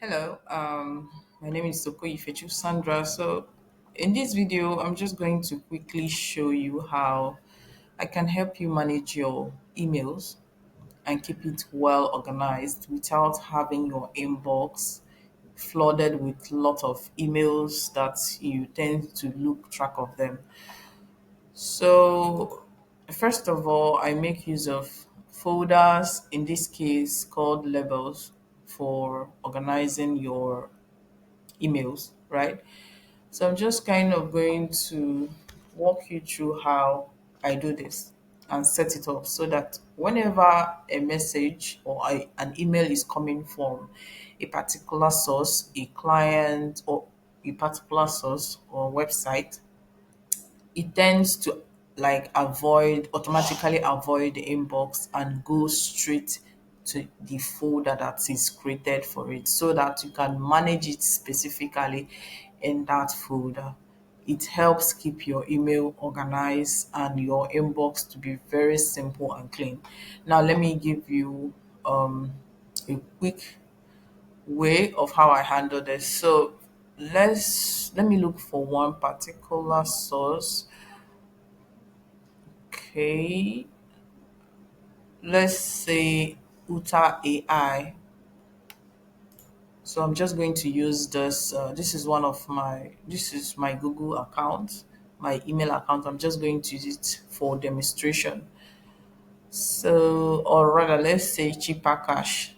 Hello, my name is Soko Ifechu Sandra. So, in this video, I'm just going to quickly show you how I can help you manage your emails and keep it well organized without having your inbox flooded with lot of emails that you tend to lose track of them. So, first of all, I make use of folders, in this case called labels, for organizing your emails, right? So I'm just kind of going to walk you through how I do this and set it up so that whenever a message or an email is coming from a particular source, a client or a particular source or website, it tends to automatically avoid the inbox and go straight to the folder that is created for it so that you can manage it specifically in that folder. It helps keep your email organized and your inbox to be very simple and clean. Now let me give you a quick way of how I handle this. So let me look for one particular source. Okay, let's say Uta AI. So I'm just going to use this. This is my Google account, my email account. I'm just going to use it for demonstration. So, or rather, let's say cheaper cash.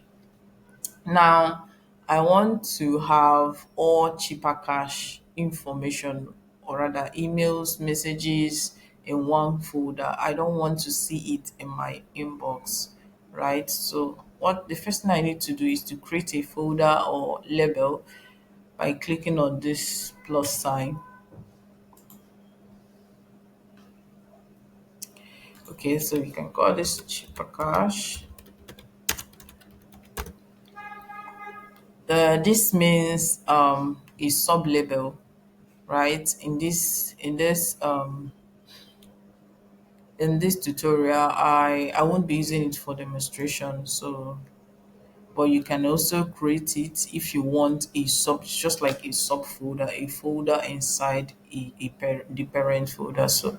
Now, I want to have all cheaper cash information, or rather emails, messages in one folder. I don't want to see it in my inbox, right? So what the first thing I need to do is to create a folder or label by clicking on this plus sign. Okay, so you can call this cheaper cash. This means a sub label, right? In this tutorial, I won't be using it for demonstration. So, but you can also create it if you want a sub, just like a subfolder, a folder inside the parent folder. So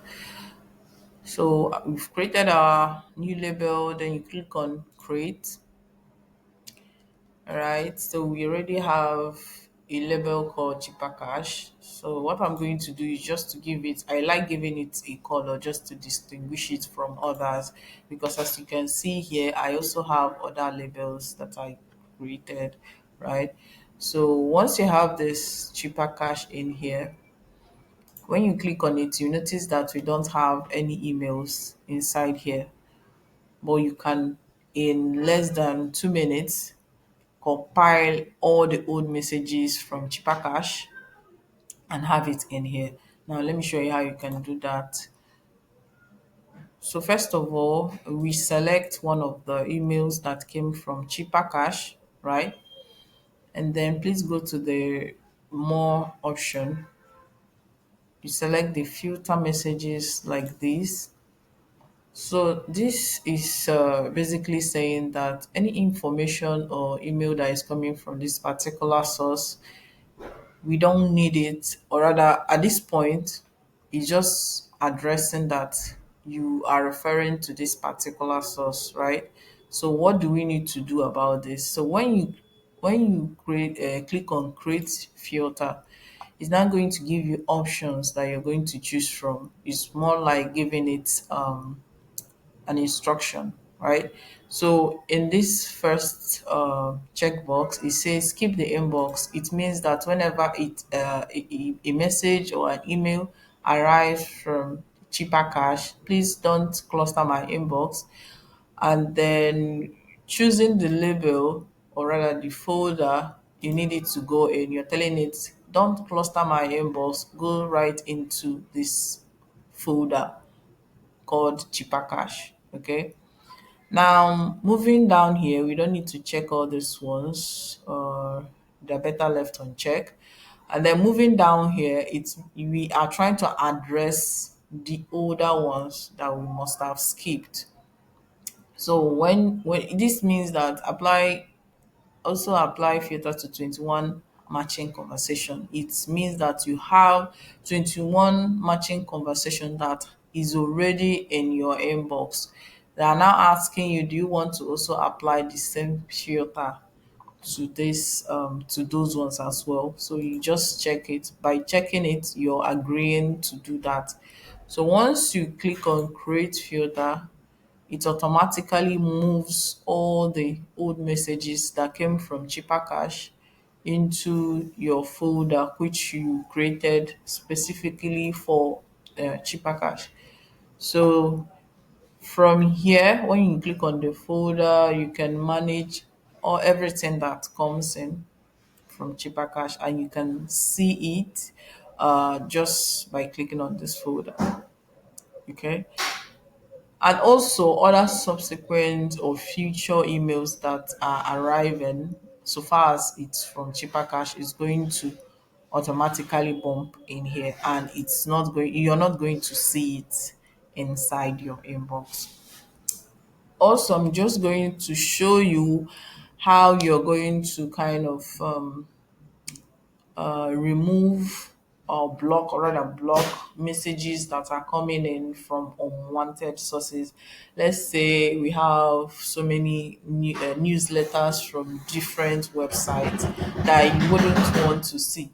we've created our new label. Then you click on create. All right, so we already have a label called cheaper cash. So what I'm going to do is just to give it, I like giving it a color just to distinguish it from others, because as you can see here, I also have other labels that I created, right? So once you have this cheaper cash in here, when you click on it, you notice that we don't have any emails inside here, but you can, in less than 2 minutes, compile all the old messages from cheaper cash and have it in here. Now let me show you how you can do that. So first of all, we select one of the emails that came from cheaper cash, right? And then please go to the more option. You select the filter messages like this. So this is basically saying that any information or email that is coming from this particular source, we don't need it, or rather at this point it's just addressing that you are referring to this particular source, right? So what do we need to do about this? So when you create click on create filter, it's not going to give you options that you're going to choose from. It's more like giving it an instruction, right? So in this first checkbox, it says keep the inbox. It means that whenever a message or an email arrives from cheaper cash, please don't cluster my inbox. And then choosing the label, or rather the folder you need it to go in, you're telling it don't cluster my inbox, go right into this folder called cheaper cash. Okay, now, moving down here, we don't need to check all these ones. They're better left unchecked. And then moving down here, we are trying to address the older ones that we must have skipped. So when this means that apply also apply filter to 21 matching conversation. It means that you have 21 matching conversation that is already in your inbox. They are now asking you, do you want to also apply the same filter to this to those ones as well? So you just check it. By checking it, you're agreeing to do that. So once you click on create filter, it automatically moves all the old messages that came from Cheaper Cash into your folder, which you created specifically for Cheaper Cash. So from here, when you click on the folder, you can manage all everything that comes in from Cheaper Cash, and you can see it just by clicking on this folder. Okay. And also other subsequent or future emails that are arriving, so far as it's from Cheaper Cash, is going to automatically bump in here, and you're not going to see it inside your inbox. Also, I'm just going to show you how you're going to kind of remove or block, or rather block, messages that are coming in from unwanted sources. Let's say we have so many newsletters from different websites that you wouldn't want to see,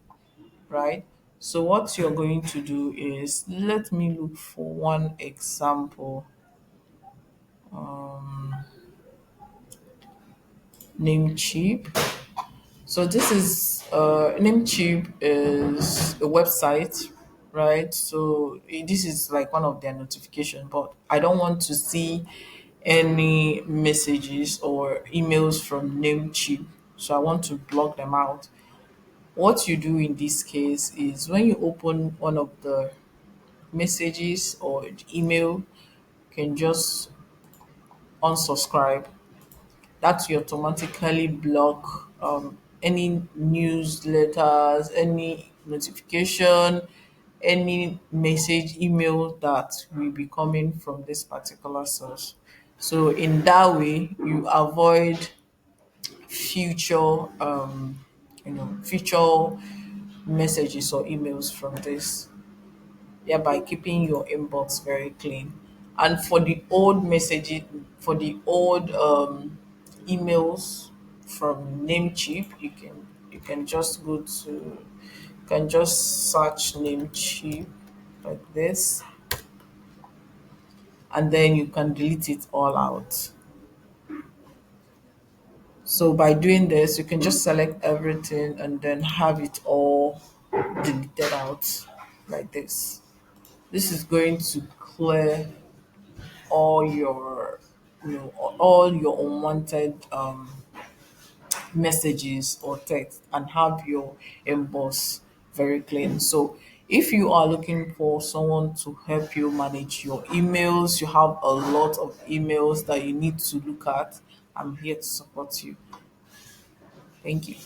right? So what you're going to do is, let me look for one example. Namecheap. So this is Namecheap is a website, right? So this is like one of their notification, but I don't want to see any messages or emails from Namecheap, so I want to block them out. What you do in this case is, when you open one of the messages or email, you can just unsubscribe. That will automatically block any newsletters, any notification, any message, email that will be coming from this particular source. So in that way, you avoid future, future messages or emails from this, thereby keeping your inbox very clean. And for the old messages, for the old emails from Namecheap, you can just go to, you can just search Namecheap like this, and then you can delete it all out. So by doing this, you can just select everything and then have it all deleted out like this. This is going to clear all your, all your unwanted messages or text, and have your inbox very clean. So if you are looking for someone to help you manage your emails, you have a lot of emails that you need to look at, I'm here to support you. Thank you.